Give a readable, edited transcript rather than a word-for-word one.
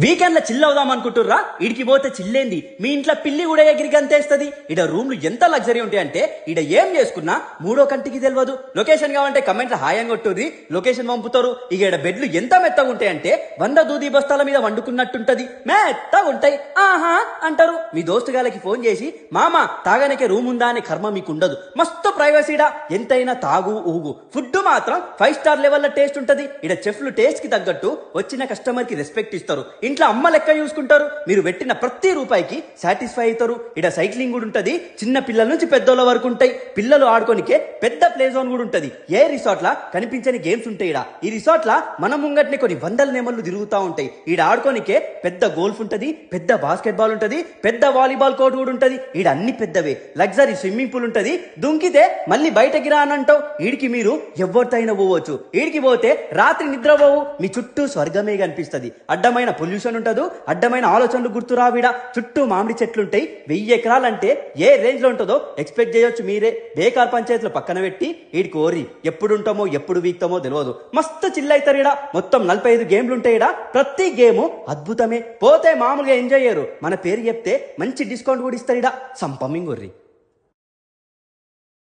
Weekend లో chill అవుదాం అనుకుంటుర్రా? ఇడికి పోతే చిల్లేంది, మీ ఇంట్లో పిల్లి కూడా ఎగిరి గంతేస్తుంది. ఇడ రూమ్లు ఎంత లగ్జరీ ఉంటాయంటే ఇడ ఏం చేసుకున్నా మూడో కంటికి తెలియదు. లొకేషన్ కావాలంటే కమెంట్ లో హాయం కొట్టుర్రి, లొకేషన్ పంపుతారు. ఇక ఇడ బెడ్లు ఎంత మెత్తగా ఉంటాయంటే 100 దూది బస్తాల మీద వండుకున్నట్టుంటది, మెత్తగా ఉంటాయి. ఆహా అంటారు. మీ దోస్తు గాలకి ఫోన్ చేసి మామ తాగనికే రూమ్ ఉందా అనే కర్మ మీకు ఉండదు. మస్తు ప్రైవసీడా, ఎంతైనా తాగు ఊగు. ఫుడ్ మాత్రం 5 స్టార్ లెవెల్ టేస్ట్ ఉంటది. ఇడ చెఫ్లు టేస్ట్ కి తగ్గట్టు వచ్చిన కస్టమర్ కి రెస్పెక్ట్ ఇస్తారు. ఇంట్లో అమ్మ లెక్క చూసుకుంటారు. మీరు పెట్టిన ప్రతి రూపాయికి సాటిస్ఫై అవుతారు. ఇడ సైక్లింగ్ కూడా ఉంటది, చిన్న పిల్లల నుంచి పెద్దోళ్ళ వరకు ఉంటాయి. పిల్లలు ఆడుకోనికే పెద్ద ప్లే జోన్ కూడా ఉంటది. ఏ రిసార్ట్ లా కనిపించని గేమ్స్ ఉంటాయి. ఇడ ఈ రిసార్ట్ లా మన ముంగట్నే కొన్ని వందల నెమళ్ళు తిరుగుతూ ఉంటాయి. ఈడ ఆడుకోనికే పెద్ద గోల్ఫ్ ఉంటది, పెద్ద బాస్కెట్ బాల్ ఉంటది, పెద్ద వాలీబాల్ కోర్ట్ కూడా ఉంటది. ఈడ అన్ని పెద్దవే. లగ్జరీ స్విమ్మింగ్ పూల్ ఉంటది. దుంకితే మళ్ళీ బయటకి రా అని అంటావు. ఈడికి మీరు ఎవరితైనా పోవచ్చు. ఈడికి పోతే రాత్రి నిద్రపోవు, మీ చుట్టూ స్వర్గమే కనిపిస్తది. అడ్డమైన పొల్యూషన్ ఉంటదు, అడ్డమైన ఆలోచనలు గుర్తురావిడ. చుట్టూ మామిడి చెట్లుంటాయి. 1000 ఎకరాలంటే ఏ రేంజ్ లో ఉంటుందో ఎక్స్పెక్ట్ చేయొచ్చు మీరే. బేకార్ పంచాయతీలు పక్కన పెట్టి ఈడికి ఓరి ఎప్పుడు ఉంటామో ఎప్పుడు వీక్తామో తెలియదు. మస్తు చిల్లైతారు. ఈడ మొత్తం 45 గేమ్లు ఉంటాయి. ఈడ ప్రతి గేము అద్భుతమే. పోతే మామూలుగా ఎంజాయ్ చేయరు. మన పేరు చెప్తే మంచి డిస్కౌంట్ కూడా ఇస్తారు. ఈడ సంపమింగ్ ఒర్రి.